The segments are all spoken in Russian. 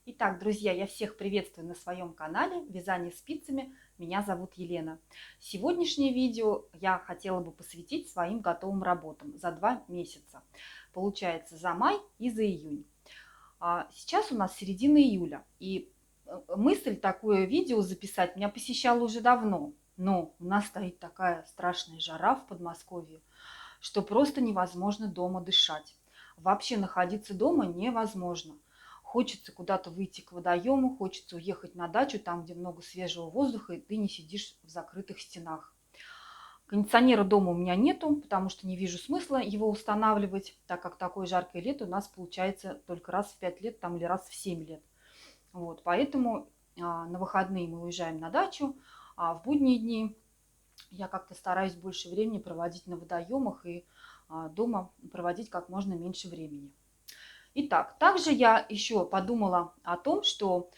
Итак, друзья, я всех приветствую на своем канале «Вязание спицами». Меня зовут Елена. Сегодняшнее видео я хотела бы посвятить своим готовым работам за 2 месяца. Получается, за май и за июнь. Сейчас у нас середина июля, и мысль такое видео записать меня посещала уже давно. Но у нас стоит такая страшная жара в Подмосковье, что просто невозможно дома дышать. Вообще находиться дома невозможно. Хочется куда-то выйти к водоему, хочется уехать на дачу, там, где много свежего воздуха, и ты не сидишь в закрытых стенах. Кондиционера дома у меня нету, потому что не вижу смысла его устанавливать, так как такое жаркое лето у нас получается только раз в 5 лет там, или раз в 7 лет. Вот, поэтому на выходные мы уезжаем на дачу, а в будние дни я как-то стараюсь больше времени проводить на водоемах и дома проводить как можно меньше времени. Итак, также я еще подумала о том, что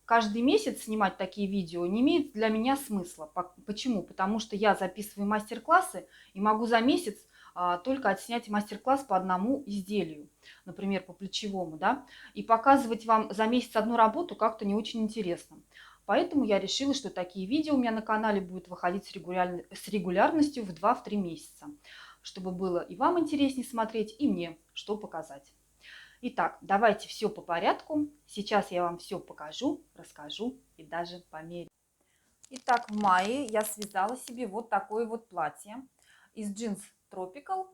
каждый месяц снимать такие видео не имеет для меня смысла. Почему? Потому что я записываю мастер-классы и могу за месяц только отснять мастер-класс по одному изделию, например, по плечевому, да, и показывать вам за месяц одну работу как-то не очень интересно. Поэтому я решила, что такие видео у меня на канале будут выходить с регулярностью в 2-3 месяца, чтобы было и вам интереснее смотреть, и мне что показать. Итак, давайте все по порядку. Сейчас я вам все покажу, расскажу и даже померяю. Итак, в мае я связала себе вот такое вот платье из джинс Tropical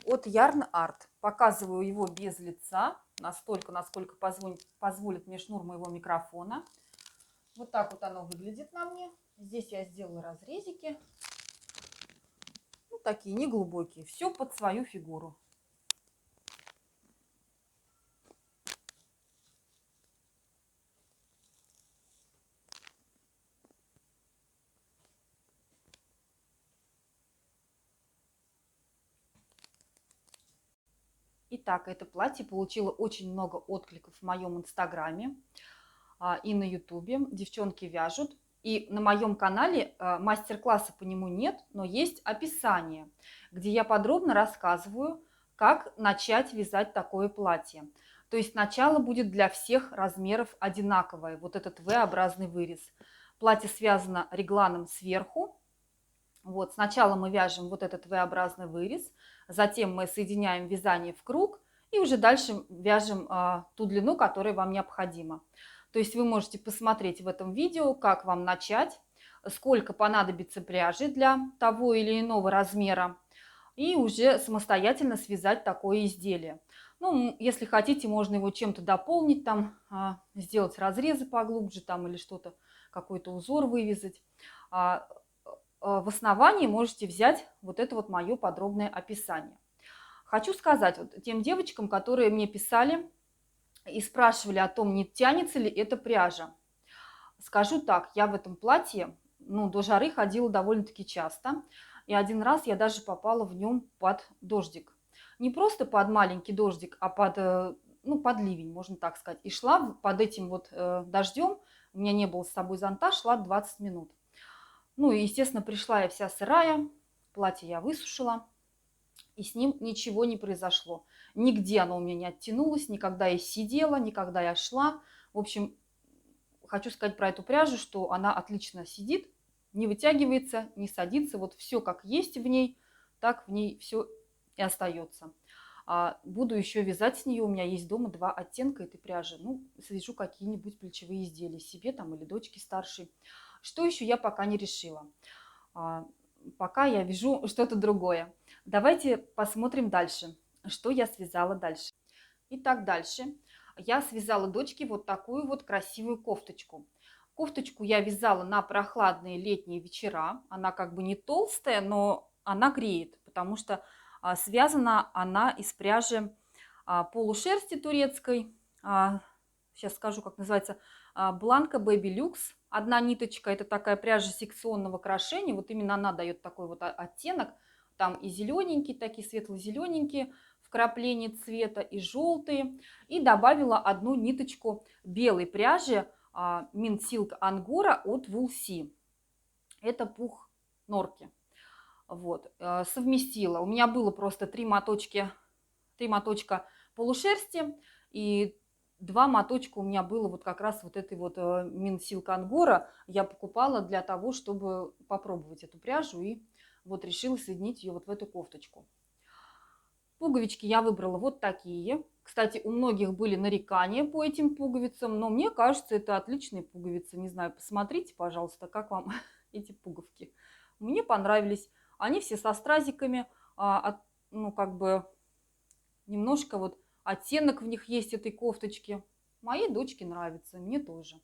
от Yarn Art. Показываю его без лица, настолько, насколько позволит мне шнур моего микрофона. Вот так вот оно выглядит на мне. Здесь я сделала разрезики. Ну, такие неглубокие. Все под свою фигуру. Итак, это платье получило очень много откликов в моем инстаграме и на ютубе. Девчонки вяжут. И на моем канале мастер-класса по нему нет, но есть описание, где я подробно рассказываю, как начать вязать такое платье. То есть начало будет для всех размеров одинаковое, вот этот V-образный вырез. Платье связано регланом сверху. Вот, сначала мы вяжем вот этот V-образный вырез, затем мы соединяем вязание в круг и уже дальше вяжем ту длину, которая вам необходима. То есть вы можете посмотреть в этом видео, как вам начать, сколько понадобится пряжи для того или иного размера, и уже самостоятельно связать такое изделие. Ну, если хотите, можно его чем-то дополнить, там, сделать разрезы поглубже там, или что-то, какой-то узор вывязать. В основании можете взять вот это вот мое подробное описание. Хочу сказать вот тем девочкам, которые мне писали и спрашивали о том, не тянется ли эта пряжа. Скажу так, я в этом платье до жары ходила довольно-таки часто. И один раз я даже попала в нем под дождик. Не просто под маленький дождик, а под ливень, можно так сказать. И шла под этим вот дождем, у меня не было с собой зонта, шла 20 минут. Ну и, естественно, пришла я вся сырая, платье я высушила, и с ним ничего не произошло. Нигде оно у меня не оттянулось, никогда я сидела, никогда я шла. В общем, хочу сказать про эту пряжу, что она отлично сидит, не вытягивается, не садится. Вот все как есть в ней, так в ней все и остается. Буду еще вязать с нее. У меня есть дома 2 оттенка этой пряжи. Ну, свяжу какие-нибудь плечевые изделия себе там или дочке старшей. Что еще я пока не решила. Пока я вяжу что-то другое. Давайте посмотрим дальше, что я связала дальше. Итак, дальше я связала дочке вот такую вот красивую кофточку. Кофточку я вязала на прохладные летние вечера. Она как бы не толстая, но она греет, потому что связана она из пряжи полушерсти турецкой. Сейчас скажу, как называется. Blanca Baby Luxe. Одна ниточка, это такая пряжа секционного крошения. Вот именно она дает такой вот оттенок. Там и зелененькие, такие светло-зелененькие вкрапления цвета, и желтые. И добавила одну ниточку белой пряжи Mint Silk Angora от Woolsey. Это пух норки. Вот, совместила. У меня было просто 3 моточка полушерсти и 2 моточка у меня было вот как раз вот этой вот Минсилк Ангора. Я покупала для того, чтобы попробовать эту пряжу, и вот решила соединить ее вот в эту кофточку. Пуговички я выбрала вот такие. Кстати, у многих были нарекания по этим пуговицам, но мне кажется, это отличные пуговицы. Не знаю, посмотрите, пожалуйста, как вам эти пуговки. Мне понравились. Они все со стразиками, ну, как бы немножко вот оттенок в них есть этой кофточки. Моей дочке нравится, мне тоже.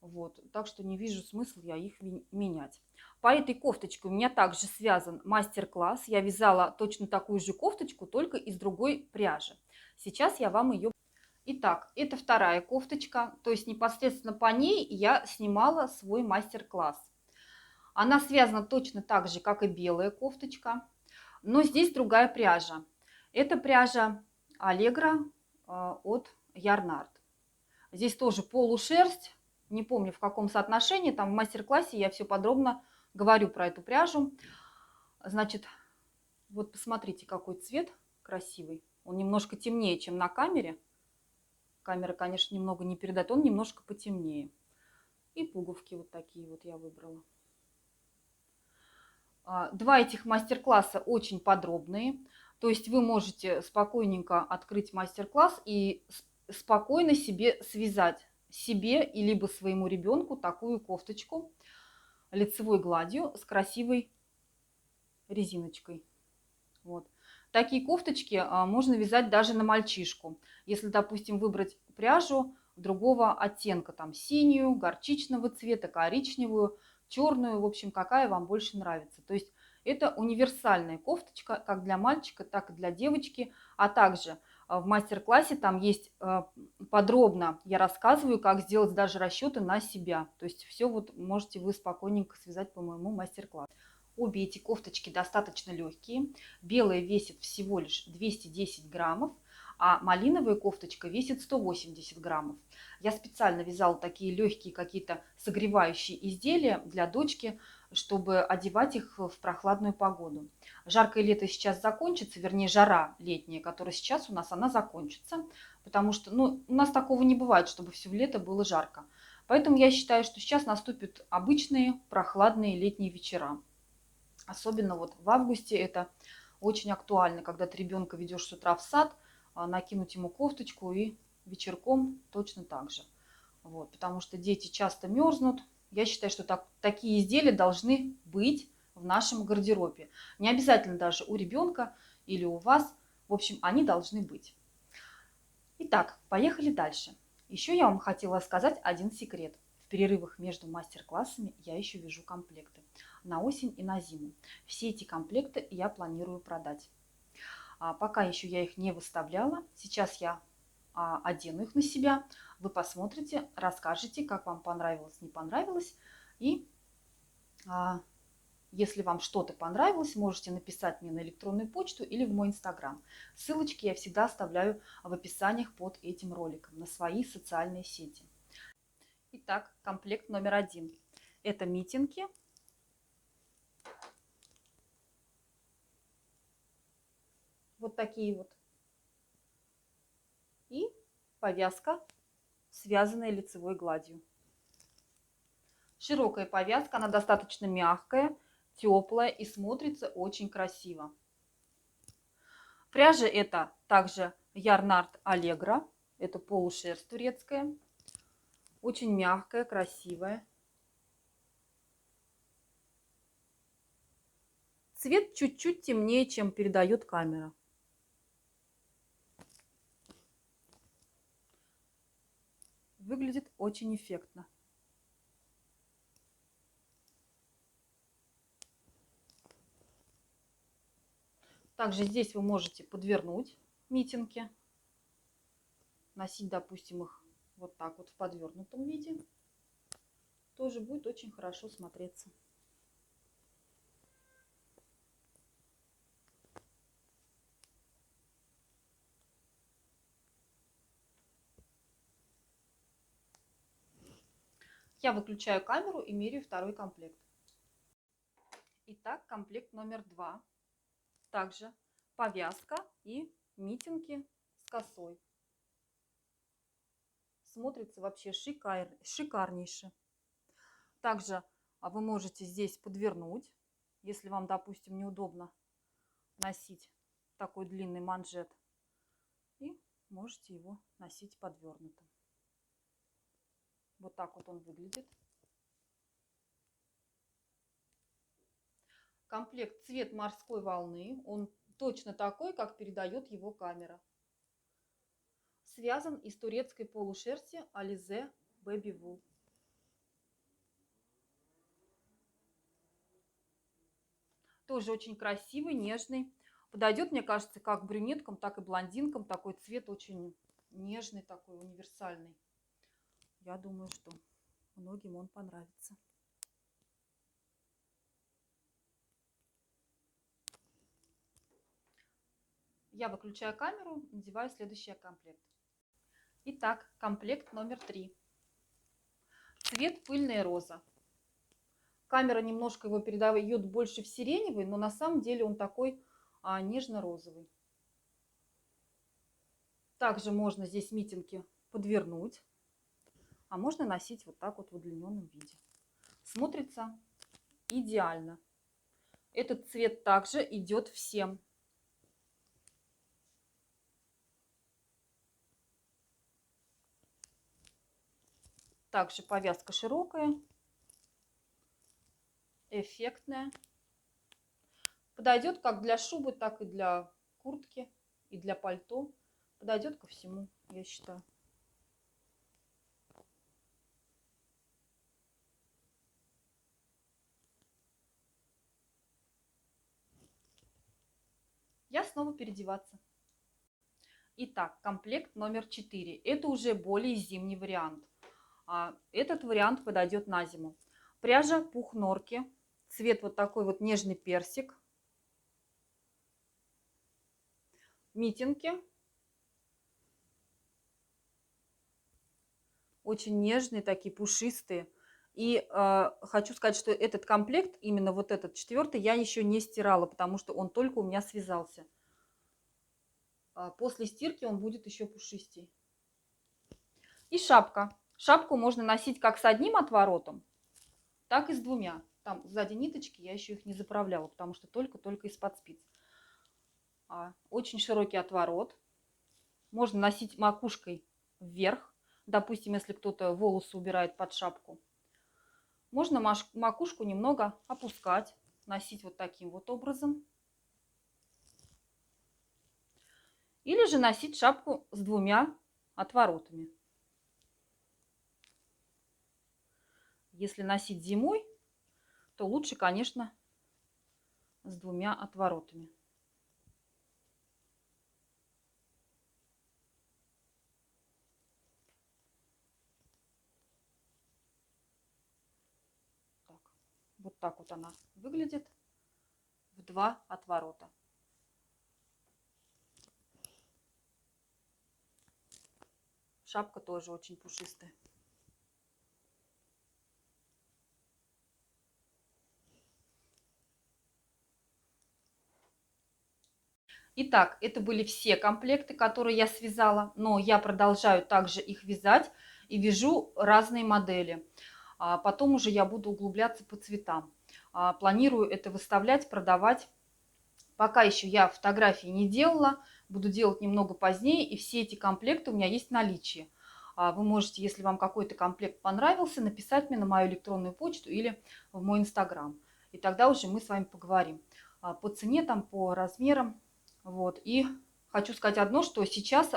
Вот, так что не вижу смысла я их менять. По этой кофточке у меня также связан мастер-класс. Я вязала точно такую же кофточку, только из другой пряжи. Сейчас я вам ее... Итак, это вторая кофточка, то есть непосредственно по ней я снимала свой мастер-класс. Она связана точно так же, как и белая кофточка, но здесь другая пряжа. Это пряжа Allegro от Yarnart. Здесь тоже полушерсть. Не помню, в каком соотношении. Там в мастер-классе я все подробно говорю про эту пряжу. Значит, вот посмотрите, какой цвет красивый. Он немножко темнее, чем на камере. Камера, конечно, немного не передает. Он немножко потемнее. И пуговки вот такие вот я выбрала. Два этих мастер-класса очень подробные. То есть вы можете спокойненько открыть мастер-класс и спокойно себе связать себе и либо своему ребенку такую кофточку лицевой гладью с красивой резиночкой. Вот. Такие кофточки можно вязать даже на мальчишку. Если, допустим, выбрать пряжу другого оттенка, там синюю, горчичного цвета, коричневую, черную, в общем, какая вам больше нравится. То есть это универсальная кофточка как для мальчика, так и для девочки. А также в мастер-классе там есть подробно, я рассказываю, как сделать даже расчеты на себя. То есть все вот можете вы спокойненько связать по моему мастер-классу. Обе эти кофточки достаточно легкие. Белая весит всего лишь 210 граммов, а малиновая кофточка весит 180 граммов. Я специально вязала такие легкие какие-то согревающие изделия для дочки, чтобы одевать их в прохладную погоду. Жаркое лето сейчас закончится, вернее жара летняя, которая сейчас у нас, она закончится, потому что у нас такого не бывает, чтобы все лето было жарко. Поэтому я считаю, что сейчас наступят обычные прохладные летние вечера. Особенно вот в августе это очень актуально, когда ты ребенка ведешь с утра в сад, накинуть ему кофточку и вечерком точно так же. Вот, потому что дети часто мерзнут. Я считаю, что такие изделия должны быть в нашем гардеробе. Не обязательно даже у ребенка или у вас. В общем, они должны быть. Итак, поехали дальше. Еще я вам хотела сказать один секрет. В перерывах между мастер-классами я еще вяжу комплекты на осень и на зиму. Все эти комплекты я планирую продать. Пока еще я их не выставляла. Сейчас я одену их на себя. Вы посмотрите, расскажете, как вам понравилось, не понравилось. И если вам что-то понравилось, можете написать мне на электронную почту или в мой инстаграм. Ссылочки я всегда оставляю в описаниях под этим роликом на свои социальные сети. Итак, комплект номер 1. Это митинги. Вот такие вот. И повязка, связанная лицевой гладью. Широкая повязка, она достаточно мягкая, теплая и смотрится очень красиво. Пряжа это также Yarnart Allegro. Это полушерсть турецкая. Очень мягкая, красивая. Цвет чуть-чуть темнее, чем передает камера. Выглядит очень эффектно. Также здесь вы можете подвернуть митинги. Носить, допустим, их вот так вот в подвернутом виде. Тоже будет очень хорошо смотреться. Я выключаю камеру и меряю второй комплект. Итак, комплект номер 2. Также повязка и митинги с косой. смотрится вообще шикарнейше. Также вы можете здесь подвернуть, если вам, допустим, неудобно носить такой длинный манжет. И можете его носить подвернутым. Вот так вот он выглядит. Комплект цвет морской волны. Он точно такой, как передает его камера. Связан из турецкой полушерсти Alize Baby Wool. Тоже очень красивый, нежный. Подойдет, мне кажется, как брюнеткам, так и блондинкам. Такой цвет очень нежный, такой универсальный. Я думаю, что многим он понравится. Я выключаю камеру, надеваю следующий комплект. Итак, комплект номер 3. Цвет пыльная роза. Камера немножко его передает больше в сиреневый, но на самом деле он такой нежно-розовый. Также можно здесь митинги подвернуть, а можно носить вот так вот в удлиненном виде. Смотрится идеально. Этот цвет также идет всем. Также повязка широкая, эффектная. Подойдет как для шубы, так и для куртки, и для пальто. Подойдет ко всему, я считаю. Я снова переодеваться. Итак, комплект номер 4. Это уже более зимний вариант. Этот вариант подойдет на зиму. Пряжа пух норки. Цвет вот такой вот нежный персик. Митинги. Очень нежные, такие пушистые. И хочу сказать, что этот комплект, именно вот этот 4, я еще не стирала, потому что он только у меня связался. После стирки он будет еще пушистей. И шапка. Шапку можно носить как с одним отворотом, так и с двумя. Там сзади ниточки, я еще их не заправляла, потому что только из-под спиц. Очень широкий отворот. Можно носить макушкой вверх. Допустим, если кто-то волосы убирает под шапку. Можно макушку немного опускать, носить вот таким вот образом. Или же носить шапку с двумя отворотами. Если носить зимой, то лучше, конечно, с двумя отворотами. Вот так вот она выглядит в 2 отворота. Шапка тоже очень пушистая. Итак, это были все комплекты, которые я связала, но я продолжаю также их вязать и вяжу разные модели. Потом уже я буду углубляться по цветам. Планирую это выставлять, продавать. Пока еще я фотографии не делала, буду делать немного позднее, и все эти комплекты у меня есть в наличии. Вы можете, если вам какой-то комплект понравился, написать мне на мою электронную почту или в мой инстаграм. И тогда уже мы с вами поговорим по цене, там, по размерам. Вот. И хочу сказать одно, что сейчас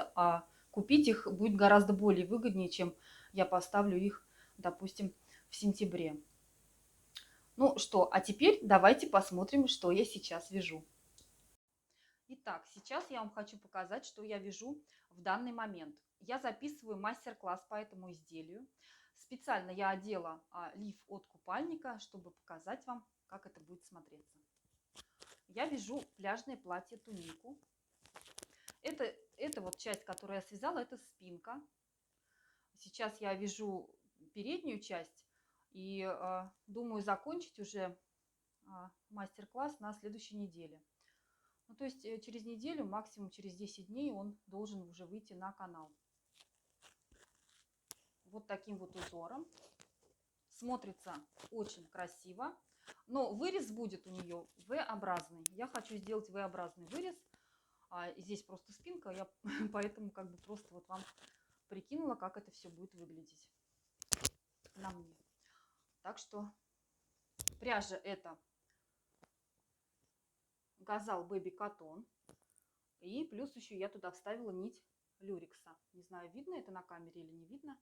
купить их будет гораздо более выгоднее, чем я поставлю их, допустим, в сентябре. Ну что, а теперь давайте посмотрим, что я сейчас вяжу. Итак, сейчас я вам хочу показать, что я вяжу в данный момент. Я записываю мастер-класс по этому изделию. Специально я одела лиф от купальника, чтобы показать вам, как это будет смотреться. Я вяжу пляжное платье-тунику. Это вот часть, которую я связала, это спинка. Сейчас я вяжу переднюю часть и думаю закончить уже мастер-класс на следующей неделе. Ну, то есть через неделю, максимум через 10 дней он должен уже выйти на канал. вот таким вот узором. Смотрится очень красиво. Но вырез будет у нее V-образный. Я хочу сделать V-образный вырез. Здесь просто спинка, я поэтому как бы просто вот вам прикинула, как это все будет выглядеть на мне. Так что пряжа это Газал Baby Cotton. И плюс еще я туда вставила нить люрекса. Не знаю, видно это на камере или не видно.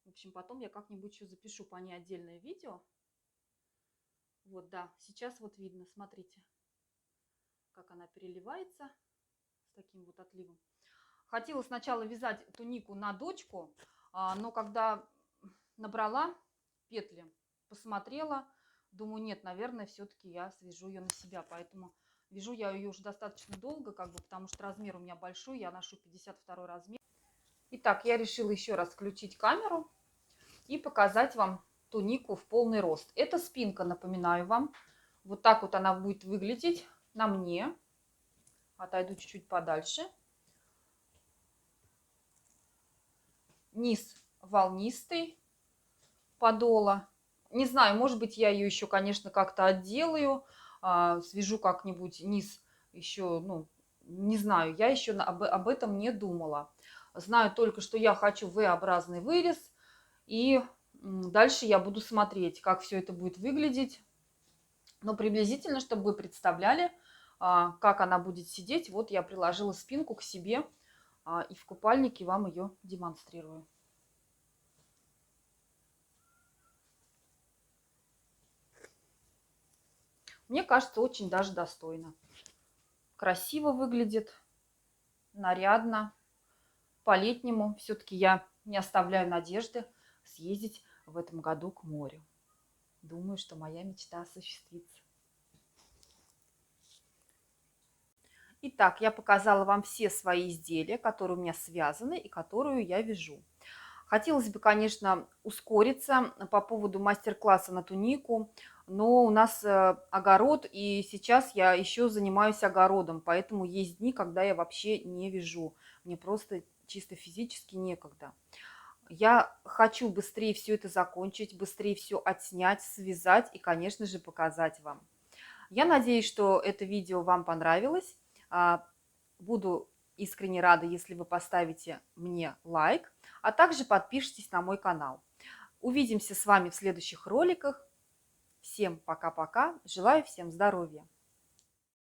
В общем, потом я как-нибудь еще запишу по ней отдельное видео. Вот, да, сейчас вот видно, смотрите, как она переливается с таким вот отливом. Хотела сначала вязать тунику на дочку, но когда набрала петли, посмотрела, думаю, нет, наверное, все-таки я свяжу ее на себя. Поэтому вяжу я ее уже достаточно долго, как бы, потому что размер у меня большой, я ношу 52 размер. Итак, я решила еще раз включить камеру и показать вам тунику в полный рост. Это спинка, напоминаю вам. Вот так вот она будет выглядеть на мне. Отойду чуть-чуть подальше. Низ волнистый подола. Не знаю, может быть, я ее еще, конечно, как-то отделаю, свяжу как-нибудь низ еще, ну, не знаю, я еще об этом не думала. Знаю только, что я хочу V-образный вырез, и дальше я буду смотреть, как все это будет выглядеть. Но приблизительно, чтобы вы представляли, как она будет сидеть, вот я приложила спинку к себе и в купальнике вам ее демонстрирую. Мне кажется, очень даже достойно. Красиво выглядит, нарядно, по-летнему. Все-таки я не оставляю надежды съездить в этом году к морю. Думаю, что моя мечта осуществится. Итак, я показала вам все свои изделия, которые у меня связаны и которую я вяжу. Хотелось бы, конечно, ускориться по поводу мастер-класса на тунику, но у нас огород, и сейчас я еще занимаюсь огородом, поэтому есть дни, когда я вообще не вяжу. Мне просто чисто физически некогда. Я хочу быстрее все это закончить, быстрее все отснять, связать и, конечно же, показать вам. Я надеюсь, что это видео вам понравилось. Буду искренне рада, если вы поставите мне лайк, а также подпишитесь на мой канал. Увидимся с вами в следующих роликах. Всем пока-пока. Желаю всем здоровья.